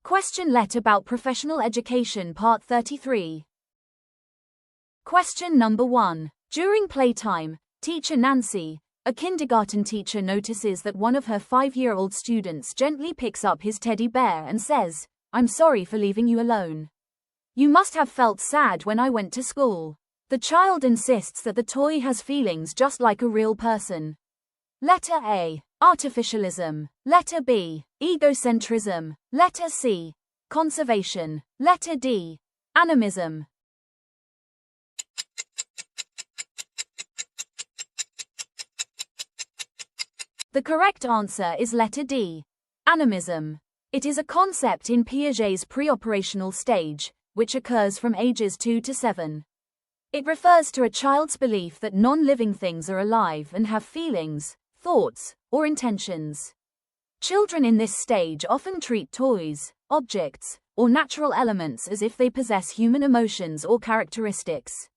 Questionlet about professional education Part 33. Question number 1. During playtime, teacher Nancy, a kindergarten teacher, notices that one of her 5-year-old students gently picks up his teddy bear and says, "I'm sorry for leaving you alone. You must have felt sad when I went to school." The child insists that the toy has feelings just like a real person. Letter A. Artificialism. Letter B. Egocentrism. Letter C. Conservation. Letter D. Animism. The correct answer is letter D. Animism. It is a concept in Piaget's pre-operational stage, which occurs from ages 2 to 7. It refers to a child's belief that non-living things are alive and have feelings, thoughts, or intentions. Children in this stage often treat toys, objects, or natural elements as if they possess human emotions or characteristics.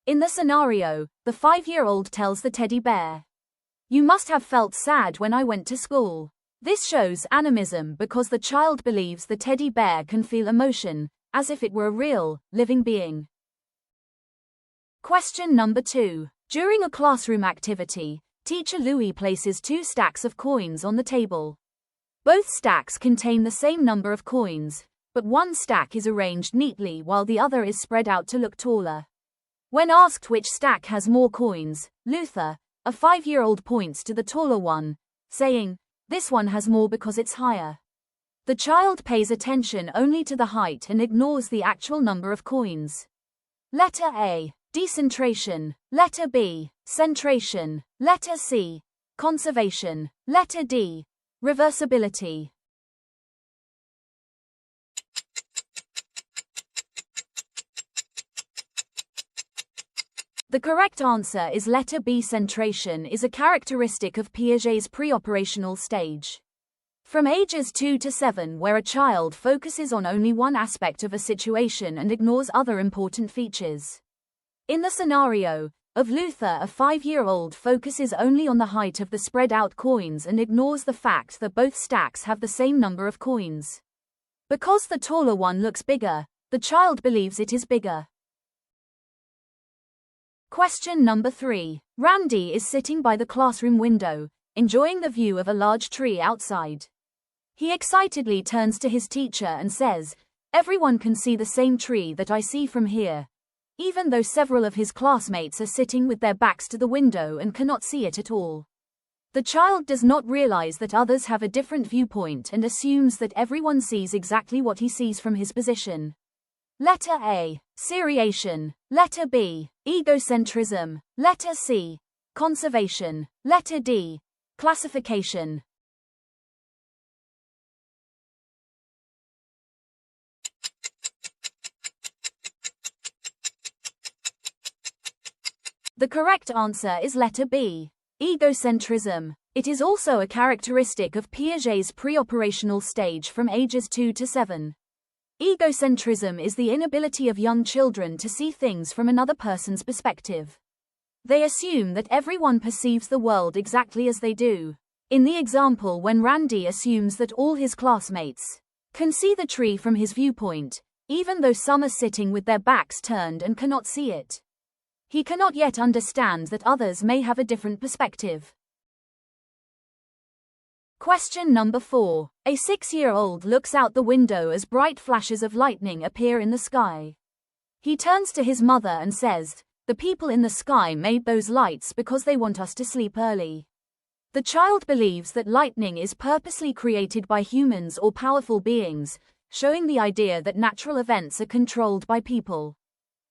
In the scenario, the 5-year-old tells the teddy bear, "You must have felt sad when I went to school." This shows animism because the child believes the teddy bear can feel emotion, as if it were a real, living being. Question number 2. During a classroom activity, Teacher Louis places 2 stacks of coins on the table. Both stacks contain the same number of coins, but one stack is arranged neatly while the other is spread out to look taller. When asked which stack has more coins, Luther, a 5-year-old, points to the taller one, saying, "This one has more because it's higher." The child pays attention only to the height and ignores the actual number of coins. Letter A. Decentration. Letter B. Centration. Letter C. Conservation. Letter D. Reversibility. The correct answer is letter B. Centration is a characteristic of Piaget's pre-operational stage. From ages 2 to 7, where a child focuses on only one aspect of a situation and ignores other important features. In the scenario of Luther, a 5-year-old focuses only on the height of the spread-out coins and ignores the fact that both stacks have the same number of coins. Because the taller one looks bigger, the child believes it is bigger. Question number 3. Randy is sitting by the classroom window, enjoying the view of a large tree outside. He excitedly turns to his teacher and says, "Everyone can see the same tree that I see from here," even though several of his classmates are sitting with their backs to the window and cannot see it at all. The child does not realize that others have a different viewpoint and assumes that everyone sees exactly what he sees from his position. Letter A. Seriation. Letter B. Egocentrism. Letter C. Conservation. Letter D. Classification. The correct answer is letter B. Egocentrism. It is also a characteristic of Piaget's pre-operational stage from ages 2 to 7. Egocentrism is the inability of young children to see things from another person's perspective. They assume that everyone perceives the world exactly as they do. In the example, when Randy assumes that all his classmates can see the tree from his viewpoint, even though some are sitting with their backs turned and cannot see it. He cannot yet understand that others may have a different perspective. Question number 4. A 6-year-old looks out the window as bright flashes of lightning appear in the sky. He turns to his mother and says, "The people in the sky made those lights because they want us to sleep early." The child believes that lightning is purposely created by humans or powerful beings, showing the idea that natural events are controlled by people.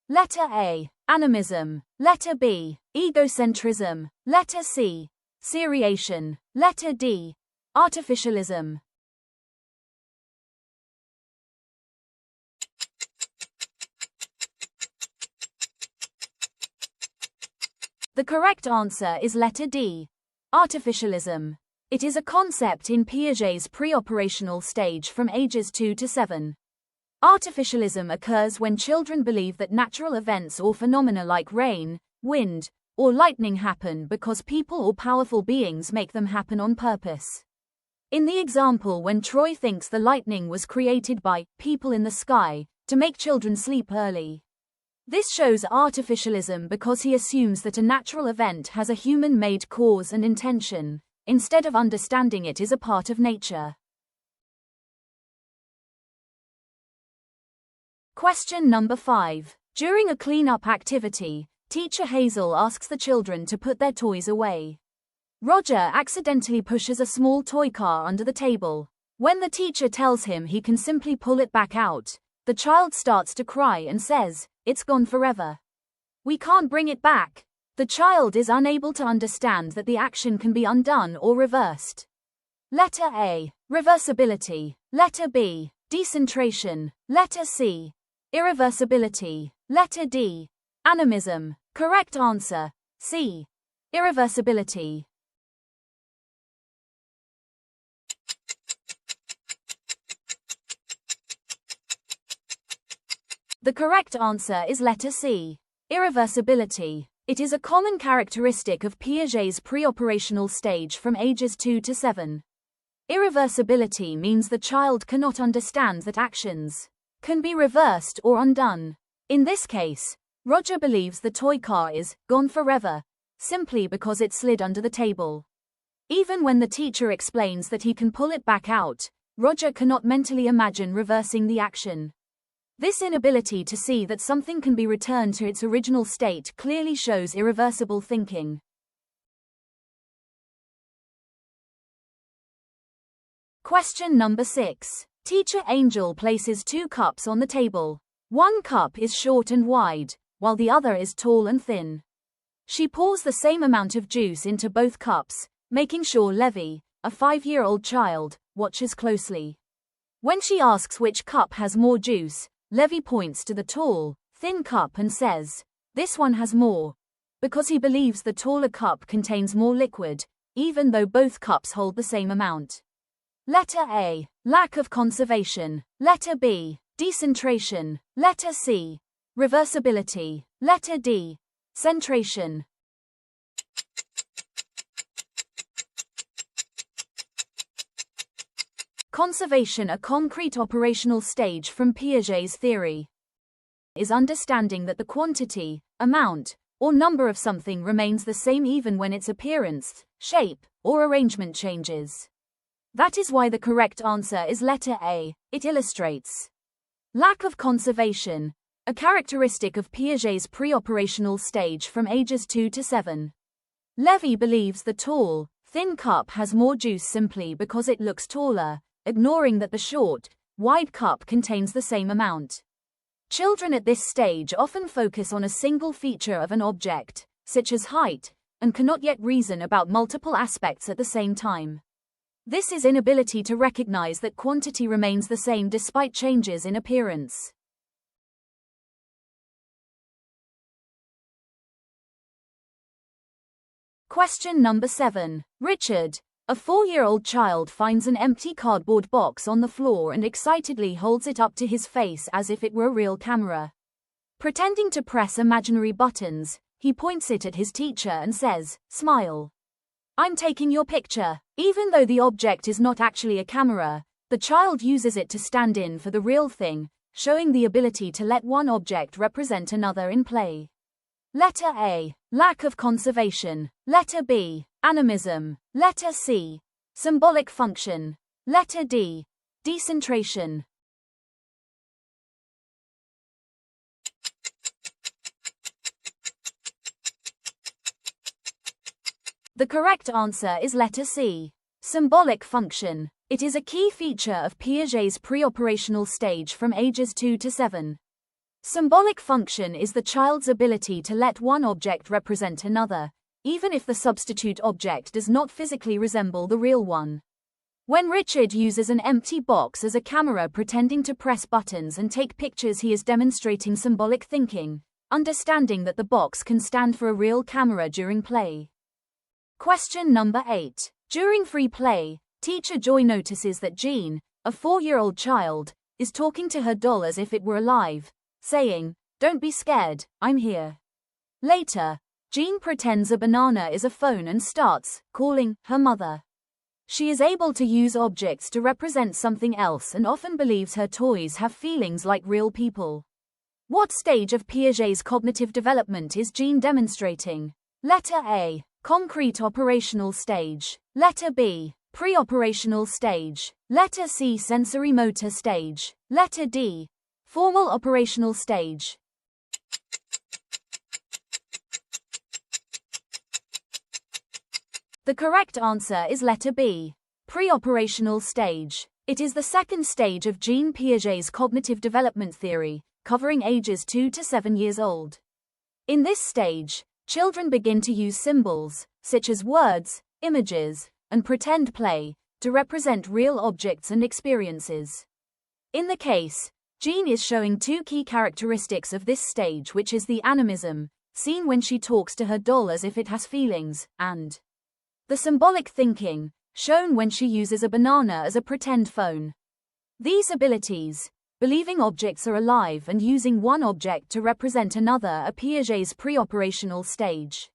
Letter A. Animism. Letter B. Egocentrism. Letter C. Seriation. Letter D. Artificialism. The correct answer is letter D. Artificialism. It is a concept in Piaget's pre-operational stage from ages 2 to 7. Artificialism occurs when children believe that natural events or phenomena like rain, wind, or lightning happen because people or powerful beings make them happen on purpose. In the example when Troy thinks the lightning was created by people in the sky to make children sleep early. This shows artificialism because he assumes that a natural event has a human-made cause and intention, instead of understanding it is a part of nature. Question number 5. During a cleanup activity, teacher Hazel asks the children to put their toys away. Roger accidentally pushes a small toy car under the table. When the teacher tells him he can simply pull it back out, the child starts to cry and says, "It's gone forever. We can't bring it back." The child is unable to understand that the action can be undone or reversed. Letter A. Reversibility. Letter B. Decentration. Letter C. Irreversibility. Letter D. Animism. Correct answer, C. Irreversibility. The correct answer is letter C. Irreversibility. It is a common characteristic of Piaget's pre-operational stage from ages 2 to 7. Irreversibility means the child cannot understand that actions can be reversed or undone. In this case, Roger believes the toy car is gone forever, simply because it slid under the table. Even when the teacher explains that he can pull it back out, Roger cannot mentally imagine reversing the action. This inability to see that something can be returned to its original state clearly shows irreversible thinking. Question number 6. Teacher Angel places 2 cups on the table. One cup is short and wide, while the other is tall and thin. She pours the same amount of juice into both cups, making sure Levy, a 5-year-old child, watches closely. When she asks which cup has more juice, Levy points to the tall, thin cup and says, "This one has more," because he believes the taller cup contains more liquid, even though both cups hold the same amount. Letter A. Lack of conservation. Letter B. Decentration. Letter C. Reversibility. Letter D. Centration. Conservation. A concrete operational stage from Piaget's theory is understanding that the quantity, amount, or number of something remains the same even when its appearance, shape, or arrangement changes. That is why the correct answer is letter A. It illustrates lack of conservation, a characteristic of Piaget's pre-operational stage from ages 2 to 7. Levy believes the tall, thin cup has more juice simply because it looks taller, ignoring that the short, wide cup contains the same amount. Children at this stage often focus on a single feature of an object, such as height, and cannot yet reason about multiple aspects at the same time. This is inability to recognize that quantity remains the same despite changes in appearance. Question number 7. Richard, a 4-year-old child, finds an empty cardboard box on the floor and excitedly holds it up to his face as if it were a real camera. Pretending to press imaginary buttons, he points it at his teacher and says, "Smile. I'm taking your picture." Even though the object is not actually a camera, the child uses it to stand in for the real thing, showing the ability to let one object represent another in play. Letter A. Lack of conservation. Letter B. Animism. Letter C. Symbolic function. Letter D. Decentration. The correct answer is letter C. Symbolic function. It is a key feature of Piaget's pre-operational stage from ages 2 to 7. Symbolic function is the child's ability to let one object represent another, even if the substitute object does not physically resemble the real one. When Richard uses an empty box as a camera pretending to press buttons and take pictures, he is demonstrating symbolic thinking, understanding that the box can stand for a real camera during play. Question number 8. During free play, teacher Joy notices that Jean, a 4-year-old child, is talking to her doll as if it were alive, saying, "Don't be scared, I'm here." Later, Jean pretends a banana is a phone and starts calling her mother. She is able to use objects to represent something else and often believes her toys have feelings like real people. What stage of Piaget's cognitive development is Jean demonstrating? Letter A. Concrete operational stage. Letter B. Pre-operational stage. Letter C. Sensory motor stage. Letter D. Formal operational stage. The correct answer is letter B. Pre-operational stage. It is the second stage of Jean Piaget's cognitive development theory, covering ages 2 to 7 years old. In this stage, children begin to use symbols, such as words, images, and pretend play, to represent real objects and experiences. In the case, Jean is showing two key characteristics of this stage, which is the animism, seen when she talks to her doll as if it has feelings, and the symbolic thinking, shown when she uses a banana as a pretend phone. These abilities, believing objects are alive and using one object to represent another, are Piaget's pre-operational stage.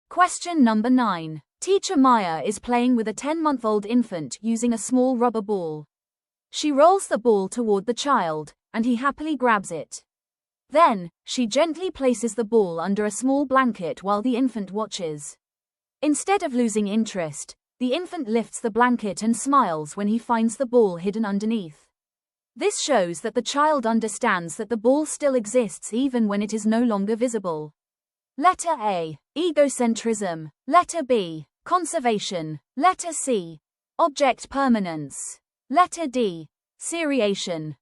Question number 9. Teacher Maya is playing with a 10-month-old infant using a small rubber ball. She rolls the ball toward the child, and he happily grabs it. Then, she gently places the ball under a small blanket while the infant watches. Instead of losing interest, the infant lifts the blanket and smiles when he finds the ball hidden underneath. This shows that the child understands that the ball still exists even when it is no longer visible. Letter A. Egocentrism. Letter B. Conservation. Letter C. Object permanence. Letter D. Seriation.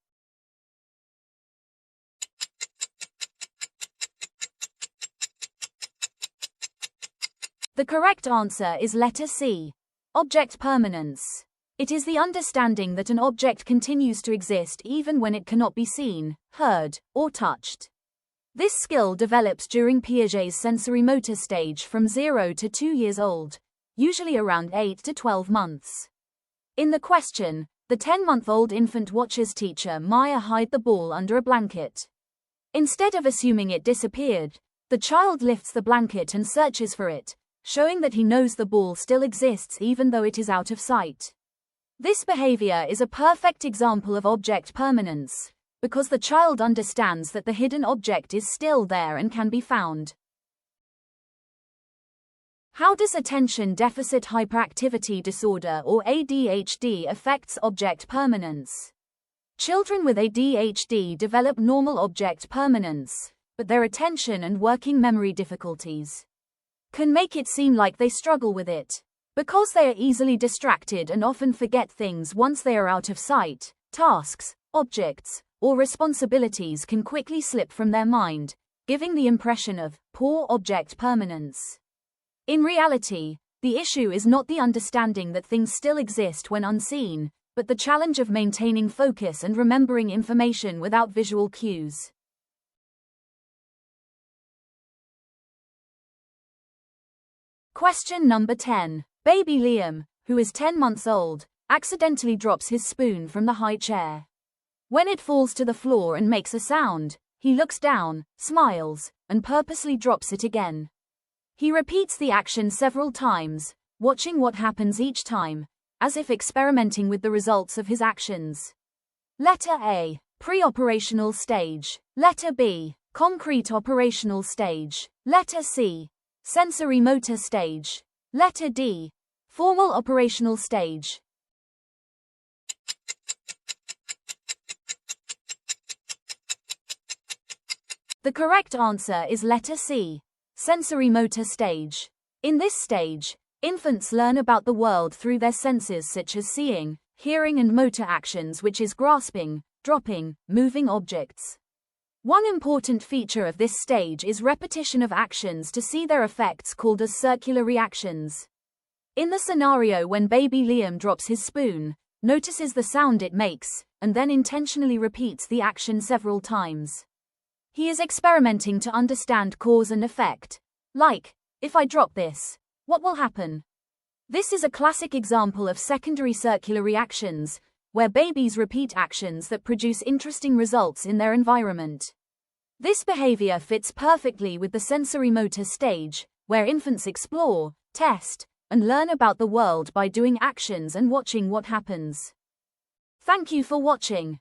The correct answer is letter C. Object permanence. It is the understanding that an object continues to exist even when it cannot be seen, heard, or touched. This skill develops during Piaget's sensory motor stage from 0 to 2 years old, usually around 8 to 12 months. In the question, the 10-month-old infant watches teacher Maya hide the ball under a blanket. Instead of assuming it disappeared, the child lifts the blanket and searches for it, showing that he knows the ball still exists even though it is out of sight. This behavior is a perfect example of object permanence, because the child understands that the hidden object is still there and can be found. How does attention deficit hyperactivity disorder or ADHD affects object permanence? Children with ADHD develop normal object permanence, but their attention and working memory difficulties can make it seem like they struggle with it. Because they are easily distracted and often forget things once they are out of sight, tasks, objects, or responsibilities can quickly slip from their mind, giving the impression of poor object permanence. In reality, the issue is not the understanding that things still exist when unseen, but the challenge of maintaining focus and remembering information without visual cues. Question number 10. Baby Liam, who is 10 months old, accidentally drops his spoon from the high chair. When it falls to the floor and makes a sound, he looks down, smiles, and purposely drops it again. He repeats the action several times, watching what happens each time, as if experimenting with the results of his actions. Letter A. Pre-operational stage. Letter B. Concrete operational stage. Letter C. Sensory motor stage. Letter D. Formal operational stage. The correct answer is letter C. Sensory motor stage. In this stage, infants learn about the world through their senses such as seeing, hearing and motor actions, which is grasping, dropping, moving objects. One important feature of this stage is repetition of actions to see their effects, called as circular reactions. In the scenario when baby Liam drops his spoon, notices the sound it makes, and then intentionally repeats the action several times. He is experimenting to understand cause and effect. Like, if I drop this, what will happen? This is a classic example of secondary circular reactions, where babies repeat actions that produce interesting results in their environment. This behavior fits perfectly with the sensory motor stage, where infants explore, test, and learn about the world by doing actions and watching what happens. Thank you for watching.